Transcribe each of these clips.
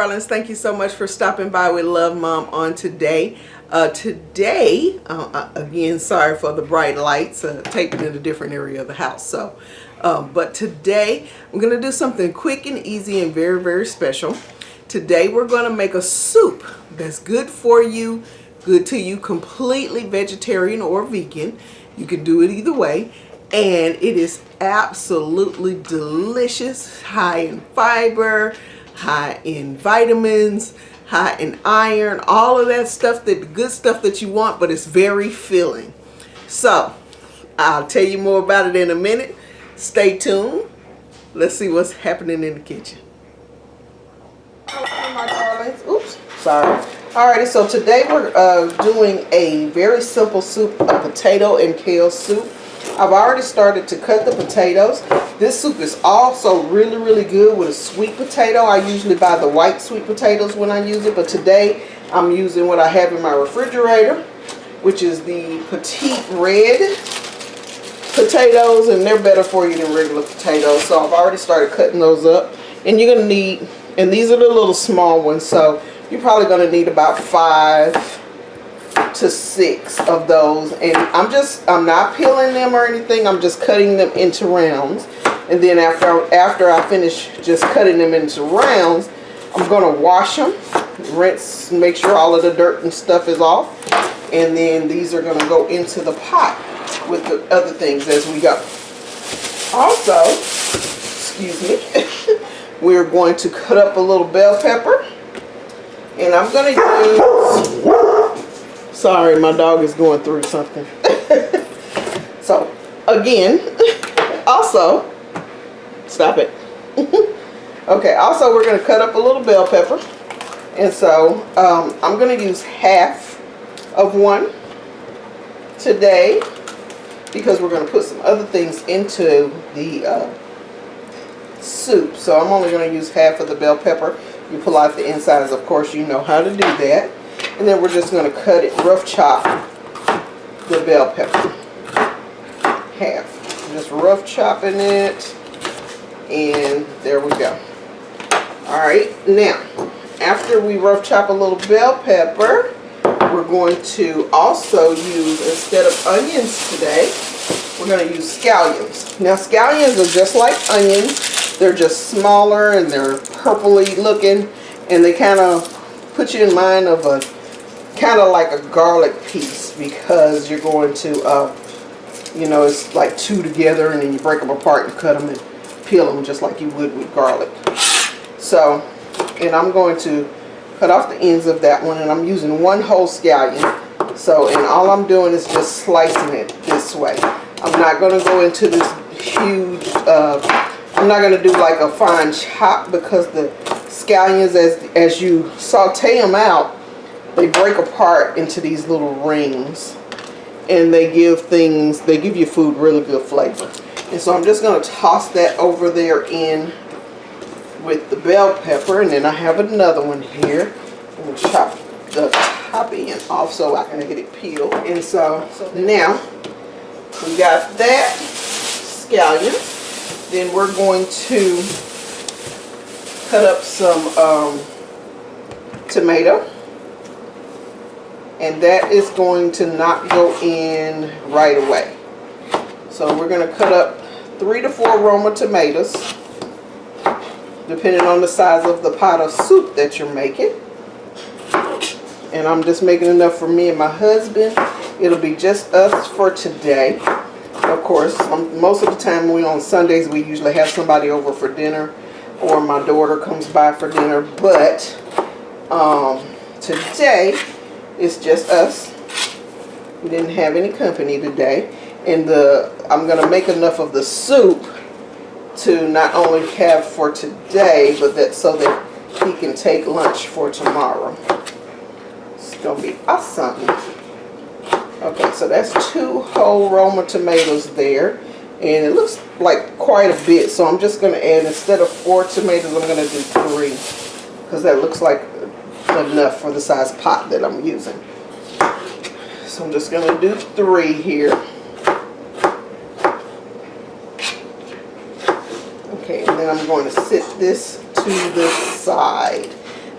darlings, thank you so much for stopping by with Love Mom on today. Again, sorry for the bright lights, taping in a different area of the house. But today I'm going to do something quick and easy and very, very special. Today we're going to make a soup that's good for you, good to you, completely vegetarian or vegan. You can do it either way. And it is absolutely delicious, high in fiber, high in vitamins, high in iron, all of that stuff, the good stuff that you want, but it's very filling. So I'll tell you more about it in a minute. Stay tuned. Let's see what's happening in the kitchen. Okay, my darlings. Oops, sorry. Alrighty, so today we're doing a very simple soup, a potato and kale soup. I've already started to cut the potatoes. This soup is also really, really good with a sweet potato. I usually buy the white sweet potatoes when I use it, but today I'm using what I have in my refrigerator, which is the petite red potatoes, and they're better for you than regular potatoes. So I've already started cutting those up, and you're going to need, and these are the little small ones, so you're probably going to need about 5 to 6 of those. And I'm not peeling them or anything, I'm just cutting them into rounds. And then after I finish just cutting them into rounds, I'm going to wash them, rinse, make sure all of the dirt and stuff is off, and then these are going to go into the pot with the other things as we go. Also, excuse me, we're going to cut up a little bell pepper, and I'm going to use, sorry, my dog is going through something. So again, also, stop it. Okay, also we're going to cut up a little bell pepper, and so I'm going to use half of one today because we're going to put some other things into the soup. So I'm only going to use half of the bell pepper. You pull out the insides, of course, you know how to do that. And then we're just going to cut it, rough chop the bell pepper half. Just rough chopping it, and there we go. Alright, now after we rough chop a little bell pepper, we're going to also use, instead of onions today, we're going to use scallions. Now scallions are just like onions, they're just smaller and they're purpley looking, and they kind of put you in mind of a kind of like a garlic piece, because you're going to you know, it's like 2 together, and then you break them apart and cut them and peel them just like you would with garlic. So, and I'm going to cut off the ends of that one, and I'm using 1 whole scallion. So, and all I'm doing is just slicing it this way. I'm not going to go into this huge, I'm not going to do like a fine chop, because the scallions, as you saute them out, they break apart into these little rings, and they give your food really good flavor. And so I'm just going to toss that over there in with the bell pepper, and then I have another one here. I'm going to chop the top end off so I can get it peeled. And so now we got that scallion. Then we're going to cut up some tomato, and that is going to not go in right away. So we're going to cut up 3 to 4 Roma tomatoes, depending on the size of the pot of soup that you're making. And I'm just making enough for me and my husband. It'll be just us for today. Of course, most of the time on Sundays we usually have somebody over for dinner, or my daughter comes by for dinner. But today it's just us. We didn't have any company today. And I'm going to make enough of the soup to not only have for today, but so that he can take lunch for tomorrow. It's going to be awesome. Okay, so that's 2 whole Roma tomatoes there. And it looks like quite a bit, so I'm just going to add, instead of 4 tomatoes, I'm going to do 3. Because that looks like enough for the size pot that I'm using. So I'm just going to do 3 here. Okay, and then I'm going to sit this to the side.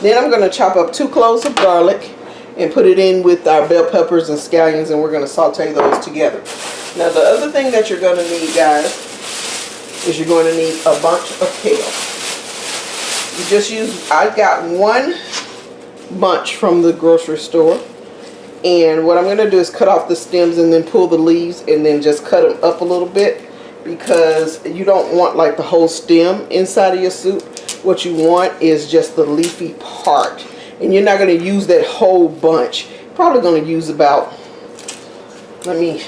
Then I'm going to chop up 2 cloves of garlic and put it in with our bell peppers and scallions, and we're going to saute those together. Now the other thing that you're going to need, guys, is you're going to need a bunch of kale. You just use, I got 1 bunch from the grocery store, and what I'm going to do is cut off the stems and then pull the leaves and then just cut them up a little bit, because you don't want like the whole stem inside of your soup. What you want is just the leafy part, and you're not going to use that whole bunch. Probably going to use about, you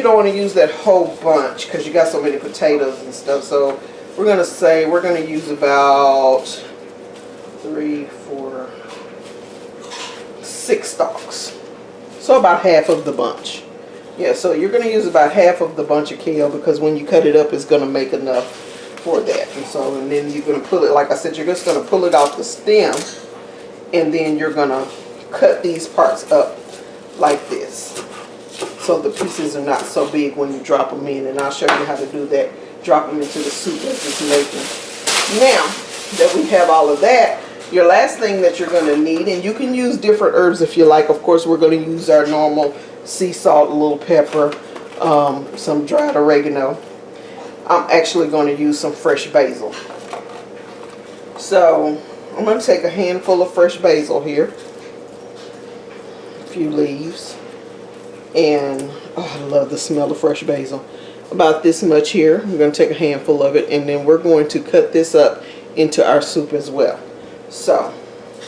don't want to use that whole bunch because you got so many potatoes and stuff. So we're going to say we're going to use about 3, 4, 6 stalks. So about half of the bunch. Yeah, so you're going to use about half of the bunch of kale, because when you cut it up, it's going to make enough for that. And then you're going to pull it, like I said, you're just going to pull it off the stem, and then you're going to cut these parts up like this, so the pieces are not so big when you drop them in. And I'll show you how to do that. Drop them into the soup as it's making. Now that we have all of that, your last thing that you're going to need, and you can use different herbs if you like. Of course, we're going to use our normal sea salt, a little pepper, some dried oregano. I'm actually going to use some fresh basil. So I'm going to take a handful of fresh basil here, a few leaves, and I love the smell of fresh basil. About this much here. I'm going to take a handful of it, and then we're going to cut this up into our soup as well. So,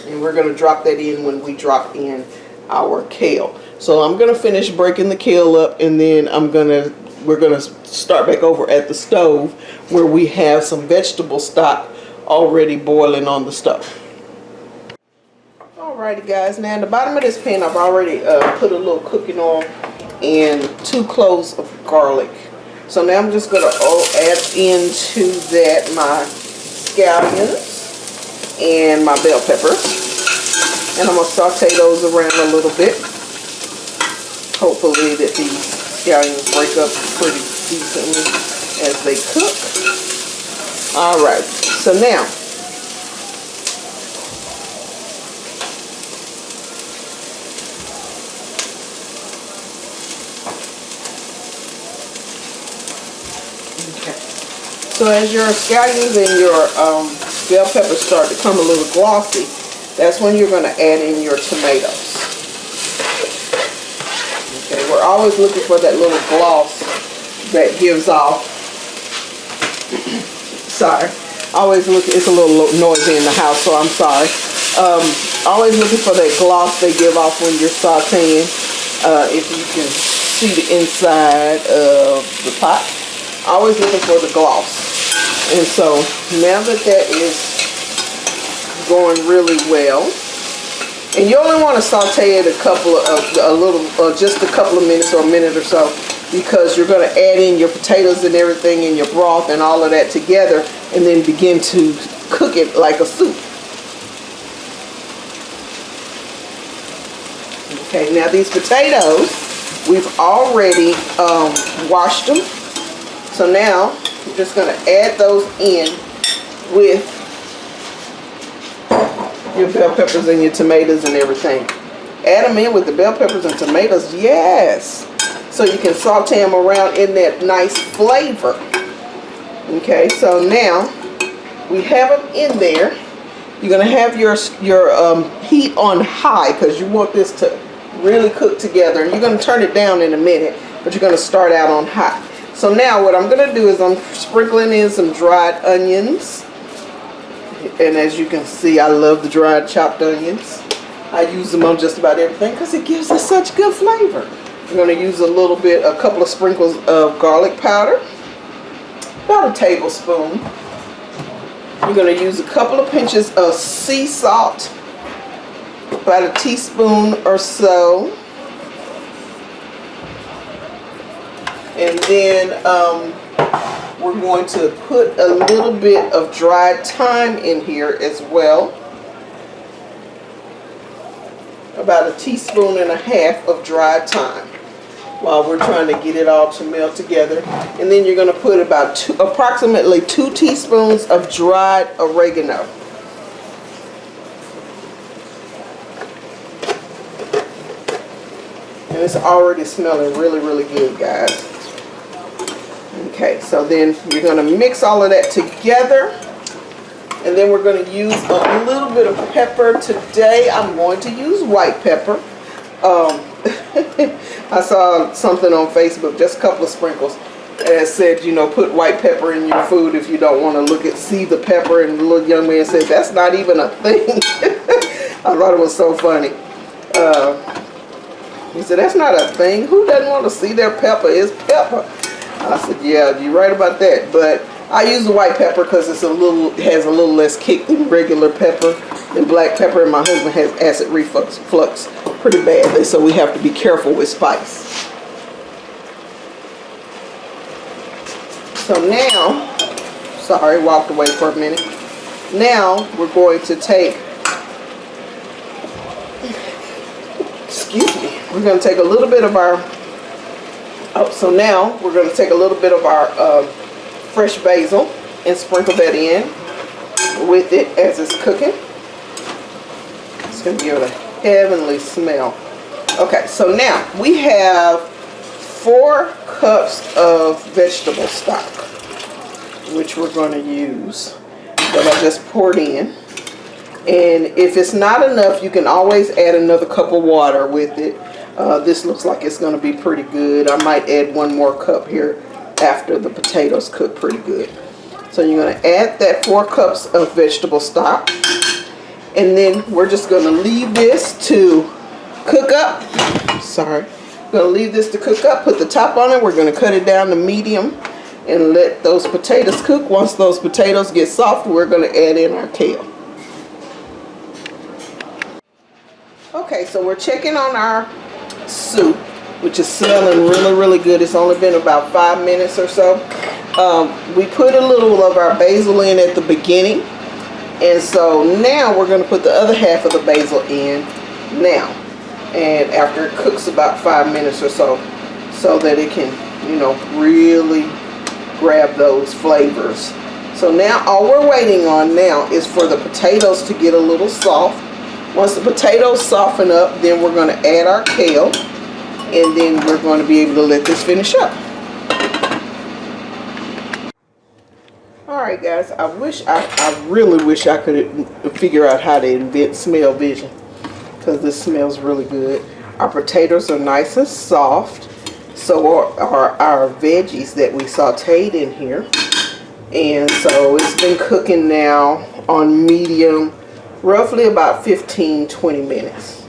and we're going to drop that in when we drop in our kale. So I'm going to finish breaking the kale up, and then we're going to start back over at the stove where we have some vegetable stock already boiling on the stove. Alrighty guys, now in the bottom of this pan I've already put a little cooking oil and 2 cloves of garlic. So now I'm just going to add into that my scallions and my bell peppers, and I'm going to saute those around a little bit. Hopefully that these scallions break up pretty decently as they cook. Alright, so now so as your scallions and your bell peppers start to come a little glossy, that's when you're going to add in your tomatoes. Okay, we're always looking for that little gloss that gives off. Sorry, always look. It's a little noisy in the house, so I'm sorry. Always looking for that gloss they give off when you're sauteing. If you can see the inside of the pot, always looking for the gloss. And so now that that is going really well, and you only want to saute it just a couple of minutes or a minute or so, because you're going to add in your potatoes and everything and your broth and all of that together, and then begin to cook it like a soup. Okay, now these potatoes, we've already washed them. So now you're just going to add those in with your bell peppers and your tomatoes and everything. Add them in with the bell peppers and tomatoes, yes. So you can saute them around in that nice flavor. Okay, so now we have them in there. You're going to have your heat on high, because you want this to really cook together. And you're going to turn it down in a minute, but you're going to start out on high. So now what I'm going to do is I'm sprinkling in some dried onions. And as you can see, I love the dried chopped onions. I use them on just about everything because it gives us such good flavor. I'm going to use a couple of sprinkles of garlic powder, about a tablespoon. You're going to use a couple of pinches of sea salt, about a teaspoon or so. And then we're going to put a little bit of dried thyme in here as well. About 1.5 teaspoons of dried thyme, while we're trying to get it all to melt together. And then you're going to put about approximately 2 teaspoons of dried oregano. it's already smelling really, really good, guys. Okay, so then you're going to mix all of that together. And then we're going to use a little bit of pepper. Today I'm going to use white pepper. I saw something on Facebook, just a couple of sprinkles, that said, you know, put white pepper in your food if you don't want to see the pepper. And the little young man said, that's not even a thing. I thought it was so funny. He said, that's not a thing. Who doesn't want to see their pepper? It's pepper. I said, yeah, you're right about that. But I use the white pepper because it's has a little less kick than regular pepper and black pepper. And my husband has acid reflux pretty badly, so we have to be careful with spice. So now, sorry, walked away for a minute. Now we're going to take, excuse me, we're going to take a little bit of our, so now we're going to take a little bit of our fresh basil and sprinkle that in with it as it's cooking. It's going to give it a heavenly smell. Okay, so now we have 4 cups of vegetable stock, which we're going to use, that I just poured in. And if it's not enough, you can always add another cup of water with it. This looks like it's going to be pretty good. I might add 1 more cup here after the potatoes cook pretty good. So you're going to add that 4 cups of vegetable stock. And then we're just going to leave this to cook up. Sorry. We're going to leave this to cook up. Put the top on it. We're going to cut it down to medium and let those potatoes cook. Once those potatoes get soft, we're going to add in our kale. Okay, so we're checking on our soup, which is smelling really, really good. It's only been about 5 minutes or so. We put a little of our basil in at the beginning. And so now we're going to put the other half of the basil in now. And after it cooks about 5 minutes or so that it can, you know, really grab those flavors. So now all we're waiting on now is for the potatoes to get a little soft. Once the potatoes soften up, then we're going to add our kale. And then we're going to be able to let this finish up. Alright guys, I really wish I could figure out how to invent smell vision, because this smells really good. Our potatoes are nice and soft. So are our veggies that we sauteed in here. And so it's been cooking now on medium, roughly about 15-20 minutes.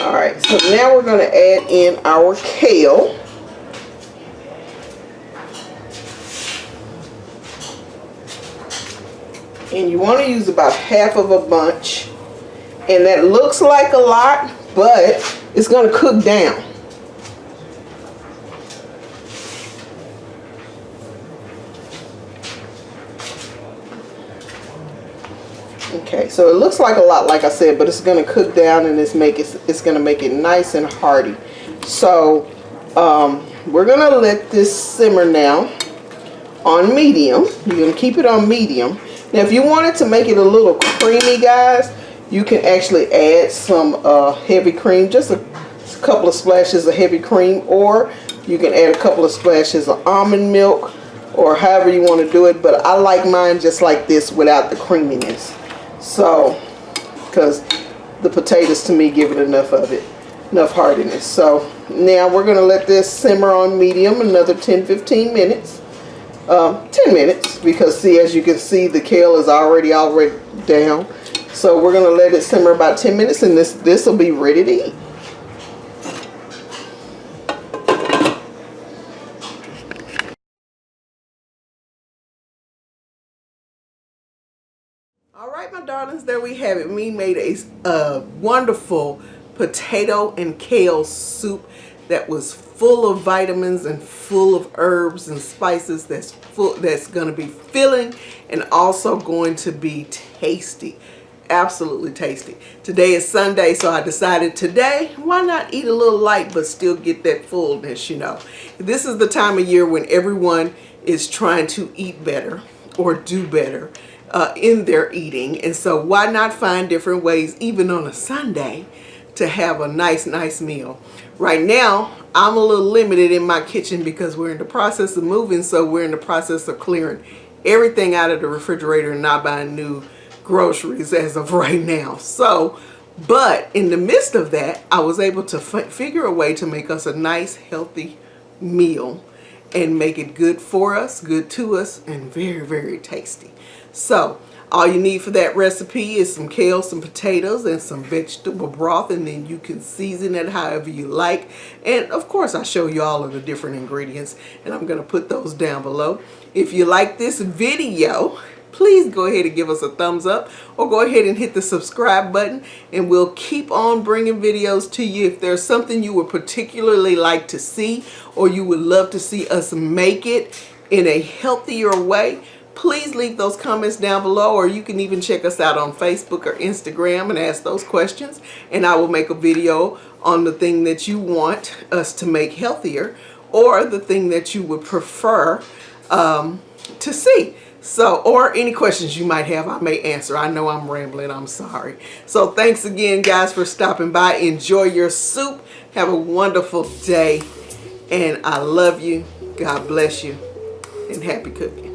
Alright, so now we're going to add in our kale. And you want to use about half of a bunch. And that looks like a lot, but it's going to cook down. Okay, so it looks like a lot, like I said, but it's going to cook down and it's going to make it nice and hearty. So we're going to let this simmer now on medium. You're going to keep it on medium. Now, if you wanted to make it a little creamy, guys, you can actually add some heavy cream, just a couple of splashes of heavy cream, or you can add a couple of splashes of almond milk, or however you want to do it. But I like mine just like this without the creaminess. So, because the potatoes to me give it enough of it, enough hardiness. So now we're going to let this simmer on medium another 10-15 minutes. 10 minutes, because see, as you can see, the kale is already down. So we're going to let it simmer about 10 minutes, and this will be ready to eat. Alright, my darlings, there we have it. We made a wonderful potato and kale soup that was full of vitamins and full of herbs and spices, that's going to be filling and also going to be tasty. Absolutely tasty. Today is Sunday, so I decided today, why not eat a little light but still get that fullness, you know. This is the time of year when everyone is trying to eat better or do better in their eating. And so why not find different ways, even on a Sunday, to have a nice meal. Right now, I'm a little limited in my kitchen because we're in the process of moving, so we're in the process of clearing everything out of the refrigerator and not buying new groceries as of right now. So, but in the midst of that, I was able to figure a way to make us a nice, healthy meal and make it good for us, good to us, and very, very tasty. So, all you need for that recipe is some kale, some potatoes, and some vegetable broth, and then you can season it however you like. And of course, I show you all of the different ingredients, and I'm going to put those down below. If you like this video, please go ahead and give us a thumbs up, or go ahead and hit the subscribe button, and we'll keep on bringing videos to you. If there's something you would particularly like to see, or you would love to see us make it in a healthier way, please leave those comments down below, or you can even check us out on Facebook or Instagram and ask those questions, and I will make a video on the thing that you want us to make healthier, or the thing that you would prefer to see. So, or any questions you might have, I may answer. I know I'm rambling, I'm sorry. So thanks again, guys, for stopping by. Enjoy your soup. Have a wonderful day, and I love you. God bless you, and happy cooking.